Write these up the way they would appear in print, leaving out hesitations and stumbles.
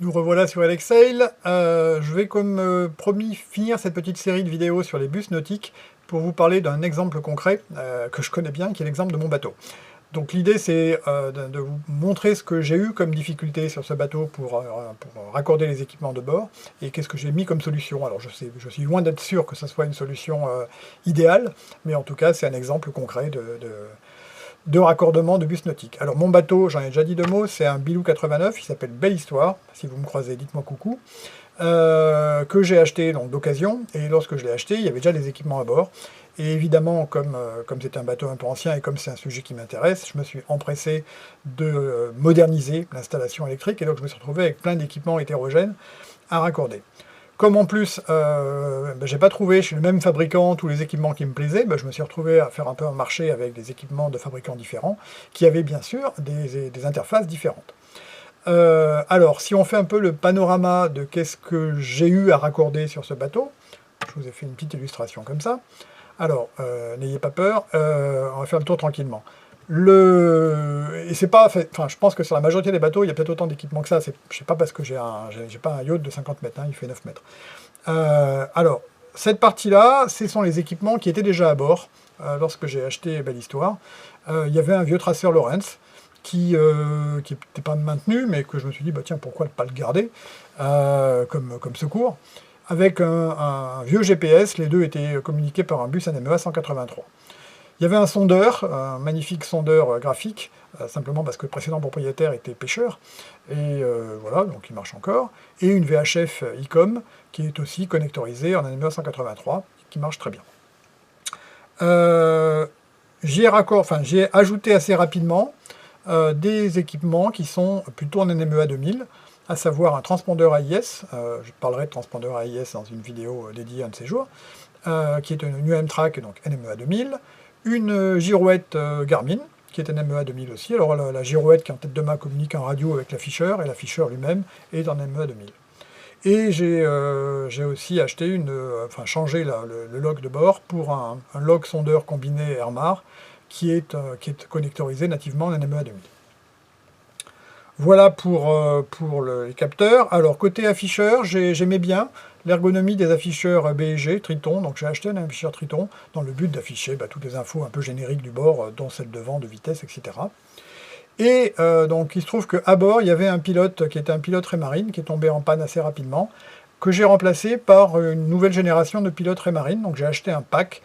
Nous revoilà sur LXSail. Je vais, comme promis, finir cette petite série de vidéos sur les bus nautiques pour vous parler d'un exemple concret que je connais bien, qui est l'exemple de mon bateau. Donc l'idée, c'est de vous montrer ce que j'ai eu comme difficulté sur ce bateau pour raccorder les équipements de bord, et qu'est-ce que j'ai mis comme solution. Alors je suis loin d'être sûr que ce soit une solution idéale, mais en tout cas, c'est un exemple concret de raccordement de bus nautique. Alors mon bateau, j'en ai déjà dit deux mots, c'est un Bilou 89, il s'appelle Belle Histoire, si vous me croisez, dites-moi coucou, que j'ai acheté donc d'occasion, et lorsque je l'ai acheté, il y avait déjà les équipements à bord, et évidemment, comme c'est un bateau un peu ancien, et comme c'est un sujet qui m'intéresse, je me suis empressé de moderniser l'installation électrique, et donc je me suis retrouvé avec plein d'équipements hétérogènes à raccorder. Comme en plus, j'ai pas trouvé chez le même fabricant tous les équipements qui me plaisaient, je me suis retrouvé à faire un peu un marché avec des équipements de fabricants différents, qui avaient bien sûr des interfaces différentes. Alors, si on fait un peu le panorama de qu'est-ce que j'ai eu à raccorder sur ce bateau, je vous ai fait une petite illustration comme ça. Alors, n'ayez pas peur, on va faire le tour tranquillement. Et c'est pas, enfin, je pense que sur la majorité des bateaux, il y a peut-être autant d'équipements que ça. Je sais pas parce que j'ai pas un yacht de 50 mètres, hein, il fait 9 mètres. Alors, cette partie-là, ce sont les équipements qui étaient déjà à bord lorsque j'ai acheté Belle Histoire. Il y avait un vieux traceur Lawrence qui n'était pas maintenu, mais que je me suis dit, bah tiens, pourquoi ne pas le garder comme secours. Avec un vieux GPS, les deux étaient communiqués par un bus NMEA 183. Il y avait un sondeur, un magnifique sondeur graphique, simplement parce que le précédent propriétaire était pêcheur, et voilà, donc il marche encore, et une VHF ICOM, qui est aussi connectorisée en NMEA 183, qui marche très bien. J'y ai ajouté assez rapidement des équipements qui sont plutôt en NMEA 2000, à savoir un transpondeur AIS, je parlerai de transpondeur AIS dans une vidéo dédiée un de ces jours, qui est une UM-Track, donc NMEA 2000, une girouette Garmin, qui est NMEA 2000 aussi. Alors la girouette qui est en tête de main communique en radio avec l'afficheur, et l'afficheur lui-même est en NMEA 2000. Et j'ai aussi acheté changé le log de bord pour un log sondeur combiné Airmar, qui est connectorisé nativement en NMEA 2000. Voilà pour les capteurs. Alors, côté afficheur, j'aimais bien l'ergonomie des afficheurs BG, Triton. Donc, j'ai acheté un afficheur Triton dans le but d'afficher toutes les infos un peu génériques du bord, dont celle de vent, de vitesse, etc. Et donc, il se trouve qu'à bord, il y avait un pilote qui était un pilote Raymarine, qui est tombé en panne assez rapidement, que j'ai remplacé par une nouvelle génération de pilotes Raymarine. Donc, j'ai acheté un pack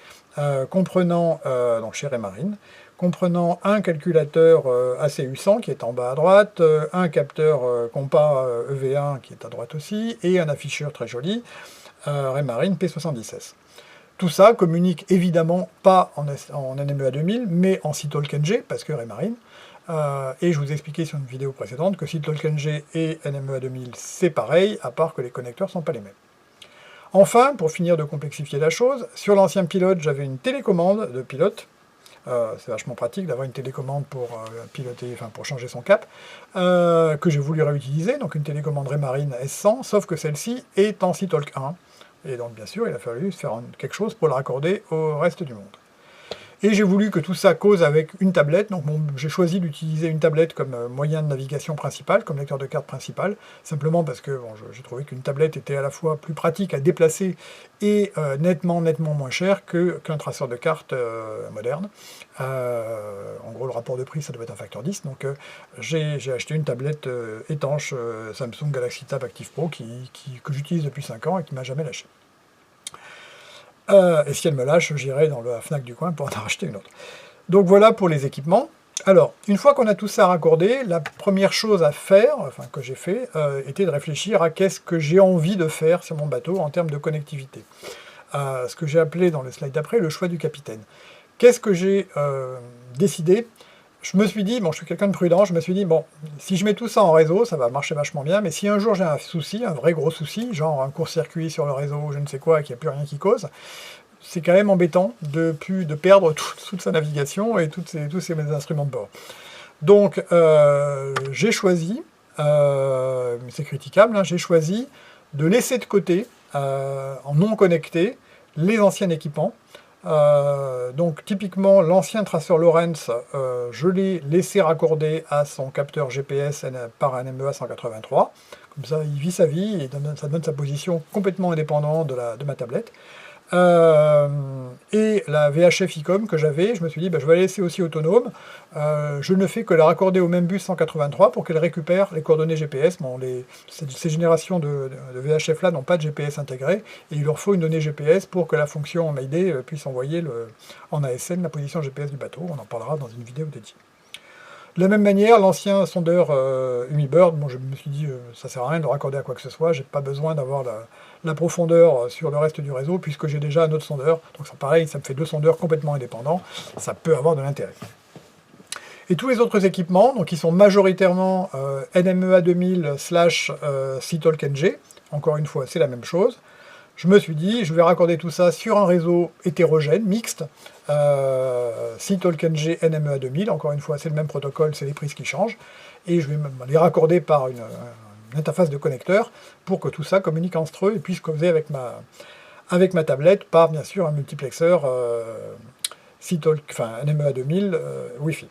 comprenant, donc chez Raymarine, comprenant un calculateur ACU100 qui est en bas à droite, un capteur compas EV1 qui est à droite aussi, et un afficheur très joli, Raymarine P70S. Tout ça communique évidemment pas en NMEA 2000, mais en SeaTalk-NG, parce que Raymarine. Et je vous ai expliqué sur une vidéo précédente que SeaTalk-NG et NMEA 2000, c'est pareil, à part que les connecteurs ne sont pas les mêmes. Enfin, pour finir de complexifier la chose, sur l'ancien pilote, j'avais une télécommande de pilote. C'est vachement pratique d'avoir une télécommande pour piloter, pour changer son cap, que j'ai voulu réutiliser, donc une télécommande Raymarine S100, sauf que celle-ci est en SeaTalk 1. Et donc bien sûr, il a fallu faire quelque chose pour la raccorder au reste du monde. Et j'ai voulu que tout ça cause avec une tablette, donc j'ai choisi d'utiliser une tablette comme moyen de navigation principal, comme lecteur de carte principal, simplement parce que j'ai trouvé qu'une tablette était à la fois plus pratique à déplacer et nettement moins cher qu'un traceur de carte moderne. En gros, le rapport de prix, ça doit être un facteur 10, donc j'ai acheté une tablette étanche Samsung Galaxy Tab Active Pro que j'utilise depuis 5 ans et qui ne m'a jamais lâché. Et si elle me lâche, j'irai dans la Fnac du coin pour en racheter une autre. Donc voilà pour les équipements. Alors, une fois qu'on a tout ça raccordé, la première chose à faire, que j'ai fait, était de réfléchir à qu'est-ce que j'ai envie de faire sur mon bateau en termes de connectivité. Ce que j'ai appelé dans le slide d'après le choix du capitaine. Qu'est-ce que j'ai décidé ? Je me suis dit, je suis quelqu'un de prudent, je me suis dit, si je mets tout ça en réseau, ça va marcher vachement bien, mais si un jour j'ai un souci, un vrai gros souci, genre un court-circuit sur le réseau, je ne sais quoi, et qu'il n'y a plus rien qui cause, c'est quand même embêtant de perdre toute sa navigation et tous ces instruments de bord. Donc, j'ai choisi, mais c'est critiquable, j'ai choisi de laisser de côté, en non connecté, les anciens équipements, Donc typiquement, l'ancien traceur Lorentz, je l'ai laissé raccorder à son capteur GPS par un MEA 183. Comme ça, il vit sa vie et ça donne sa position complètement indépendante de ma tablette. Et la VHF ICOM que j'avais, je me suis dit, je vais la laisser aussi autonome. Je ne fais que la raccorder au même bus 183 pour qu'elle récupère les coordonnées GPS. Bon, ces générations de VHF là n'ont pas de GPS intégré, et il leur faut une donnée GPS pour que la fonction Mayday puisse envoyer en ASN la position GPS du bateau. On en parlera dans une vidéo dédiée. De la même manière, l'ancien sondeur Humibird, je me suis dit, ça sert à rien de le raccorder à quoi que ce soit, j'ai pas besoin d'avoir la profondeur sur le reste du réseau, puisque j'ai déjà un autre sondeur, donc c'est pareil, ça me fait deux sondeurs complètement indépendants, ça peut avoir de l'intérêt. Et tous les autres équipements, donc qui sont majoritairement NMEA 2000 / SeaTalk-NG, encore une fois, c'est la même chose. Je me suis dit, je vais raccorder tout ça sur un réseau hétérogène, mixte, SeaTalk-NG NMEA 2000, encore une fois, c'est le même protocole, c'est les prises qui changent, et je vais les raccorder par une interface de connecteur pour que tout ça communique entre eux et puisse causer avec ma tablette par, bien sûr, un multiplexeur NMEA 2000 Wi-Fi.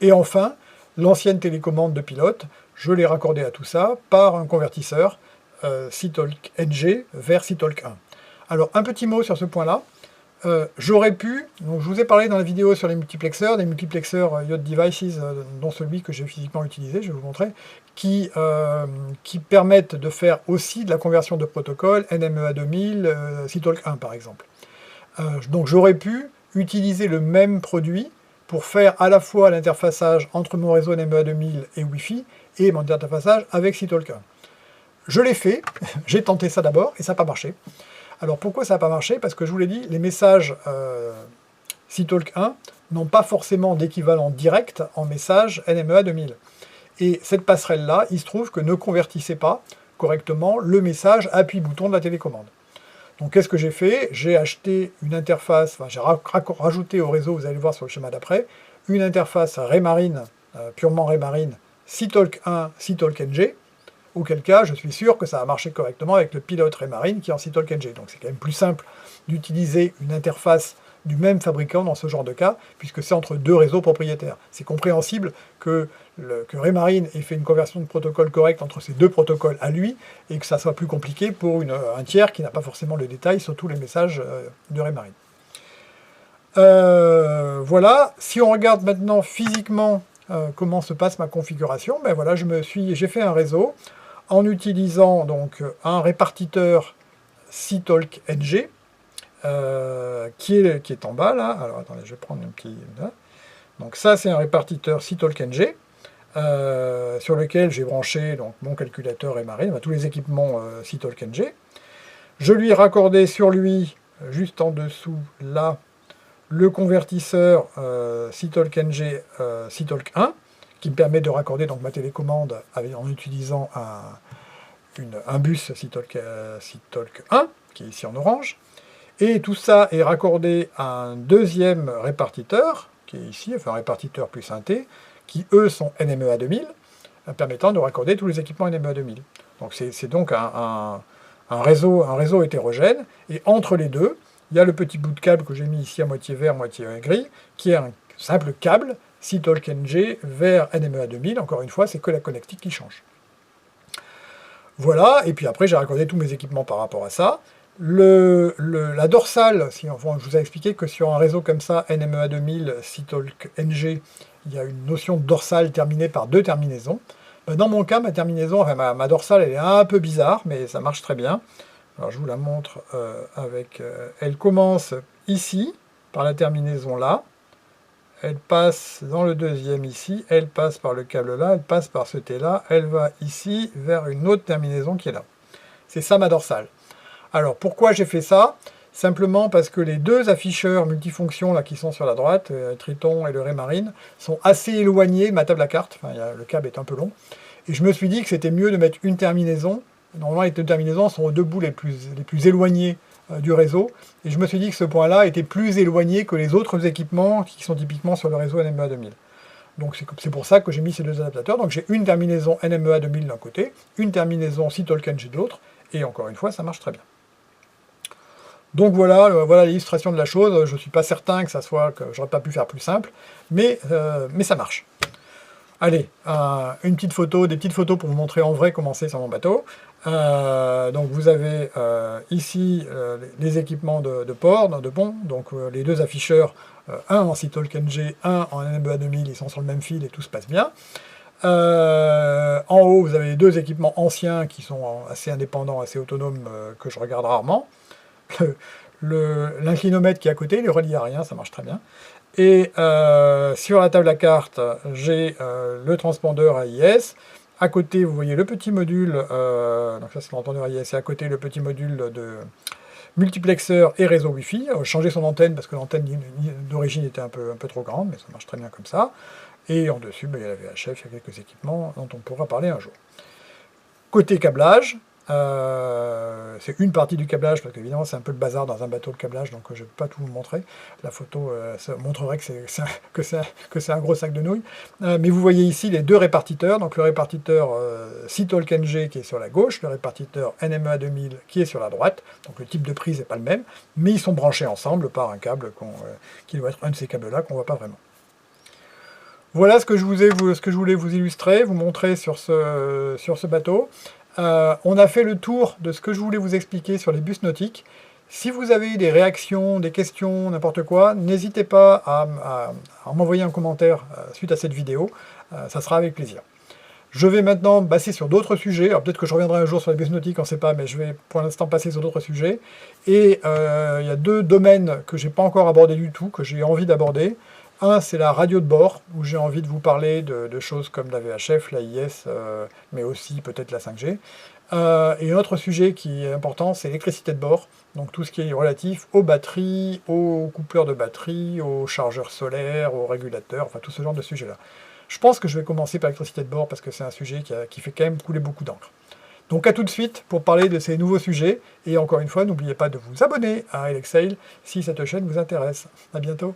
Et enfin, l'ancienne télécommande de pilote, je l'ai raccordée à tout ça par un convertisseur SeaTalk-NG vers SeaTalk 1. Alors, un petit mot sur ce point-là. J'aurais pu, donc je vous ai parlé dans la vidéo sur les multiplexeurs, des multiplexeurs Yacht Devices, dont celui que j'ai physiquement utilisé, je vais vous montrer, qui permettent de faire aussi de la conversion de protocole NMEA 2000, SeaTalk 1 par exemple. Donc j'aurais pu utiliser le même produit pour faire à la fois l'interfaçage entre mon réseau NMEA 2000 et Wi-Fi et mon interfaçage avec SeaTalk 1. Je l'ai fait, j'ai tenté ça d'abord et ça n'a pas marché. Alors pourquoi ça n'a pas marché? Parce que je vous l'ai dit, les messages SeaTalk 1 n'ont pas forcément d'équivalent direct en message NMEA 2000. Et cette passerelle-là, il se trouve que ne convertissait pas correctement le message appui-bouton de la télécommande. Donc qu'est-ce que j'ai fait? J'ai acheté une interface, j'ai rajouté au réseau, vous allez le voir sur le schéma d'après, une interface Raymarine, purement Raymarine, SeaTalk 1, SeaTalk-NG, auquel cas je suis sûr que ça va marcher correctement avec le pilote Raymarine qui est en SeaTalk-NG. Donc c'est quand même plus simple d'utiliser une interface du même fabricant dans ce genre de cas, puisque c'est entre deux réseaux propriétaires. C'est compréhensible que Raymarine ait fait une conversion de protocole correcte entre ces deux protocoles à lui, et que ça soit plus compliqué pour un tiers qui n'a pas forcément le détail sur tous les messages de Raymarine. Voilà, si on regarde maintenant physiquement comment se passe ma configuration, voilà, j'ai fait un réseau en utilisant donc un répartiteur SeaTalk-NG, qui est en bas là. Alors attendez, je vais prendre un petit là. Donc ça c'est un répartiteur SeaTalk-NG sur lequel j'ai branché donc mon calculateur Raymarine, tous les équipements SeaTalk-NG. Je lui ai raccordé sur lui, juste en dessous là, le convertisseur SeaTalk-NG SeaTalk 1, qui me permet de raccorder donc ma télécommande en utilisant un bus SeaTalk 1, qui est ici en orange. Et tout ça est raccordé à un deuxième répartiteur, qui est ici, enfin un répartiteur plus un T, qui eux sont NMEA 2000, permettant de raccorder tous les équipements NMEA 2000. Donc c'est donc un réseau hétérogène, et entre les deux, il y a le petit bout de câble que j'ai mis ici à moitié vert, moitié gris, qui est un simple câble SeaTalk-NG vers NMEA 2000. Encore une fois, c'est que la connectique qui change. Voilà, et puis après j'ai raccordé tous mes équipements par rapport à ça. La dorsale, je vous ai expliqué que sur un réseau comme ça, NMEA 2000, SeaTalk-NG, il y a une notion de dorsale terminée par deux terminaisons. Dans mon cas, ma terminaison, ma dorsale, elle est un peu bizarre, mais ça marche très bien. Alors je vous la montre elle commence ici, par la terminaison là, elle passe dans le deuxième ici, elle passe par le câble là, elle passe par ce T là, elle va ici vers une autre terminaison qui est là. C'est ça ma dorsale. Alors pourquoi j'ai fait ça? Simplement parce que les deux afficheurs multifonctions là, qui sont sur la droite, Triton et le Raymarine, sont assez éloignés de ma table à cartes, le câble est un peu long, et je me suis dit que c'était mieux de mettre une terminaison. Normalement, les deux terminaisons sont aux deux bouts les plus éloignés du réseau, et je me suis dit que ce point-là était plus éloigné que les autres équipements qui sont typiquement sur le réseau NMEA 2000. Donc c'est pour ça que j'ai mis ces deux adaptateurs. Donc j'ai une terminaison NMEA 2000 d'un côté, une terminaison SeaTalk-NG de l'autre, et encore une fois, ça marche très bien. Donc voilà, voilà l'illustration de la chose. Je ne suis pas certain que j'aurais pas pu faire plus simple, mais ça marche. Allez, des petites photos pour vous montrer en vrai comment c'est sur mon bateau. Donc vous avez ici les équipements de port, de pont, donc les deux afficheurs, un en Citalk-NG, un en NMEA 2000, ils sont sur le même fil et tout se passe bien. En haut, vous avez les deux équipements anciens qui sont assez indépendants, assez autonomes, que je regarde rarement. L'inclinomètre qui est à côté, il est relié à rien, ça marche très bien. Et sur la table à carte, j'ai le transpondeur AIS. À côté, vous voyez le petit module, donc ça c'est le transpondeur AIS, et à côté le petit module de multiplexeur et réseau Wi-Fi. Changer son antenne, parce que l'antenne d'origine était un peu trop grande, mais ça marche très bien comme ça. Et en dessus, il y a la VHF, il y a quelques équipements dont on pourra parler un jour. Côté câblage, c'est une partie du câblage, parce qu'évidemment c'est un peu le bazar dans un bateau de câblage, donc je ne vais pas tout vous montrer. La photo ça montrerait que c'est un gros sac de nouilles. Mais vous voyez ici les deux répartiteurs, donc le répartiteur Citalk-NG qui est sur la gauche, le répartiteur NMEA 2000 qui est sur la droite, donc le type de prise n'est pas le même, mais ils sont branchés ensemble par un câble qui doit être un de ces câbles-là qu'on ne voit pas vraiment. Voilà ce que je voulais vous illustrer, vous montrer sur ce bateau. On a fait le tour de ce que je voulais vous expliquer sur les bus nautiques. Si vous avez des réactions, des questions, n'importe quoi, n'hésitez pas à m'envoyer un commentaire suite à cette vidéo, ça sera avec plaisir. Je vais maintenant passer sur d'autres sujets, alors peut-être que je reviendrai un jour sur les bus nautiques, on ne sait pas, mais je vais pour l'instant passer sur d'autres sujets. Et il y a deux domaines que je n'ai pas encore abordés du tout, que j'ai envie d'aborder. Un, c'est la radio de bord, où j'ai envie de vous parler de choses comme la VHF, l'AIS, mais aussi peut-être la 5G. Et un autre sujet qui est important, c'est l'électricité de bord, donc tout ce qui est relatif aux batteries, aux coupleurs de batterie, aux chargeurs solaires, aux régulateurs, enfin tout ce genre de sujets-là. Je pense que je vais commencer par l'électricité de bord, parce que c'est un sujet qui fait quand même couler beaucoup d'encre. Donc à tout de suite pour parler de ces nouveaux sujets, et encore une fois, n'oubliez pas de vous abonner à Alexsail si cette chaîne vous intéresse. À bientôt.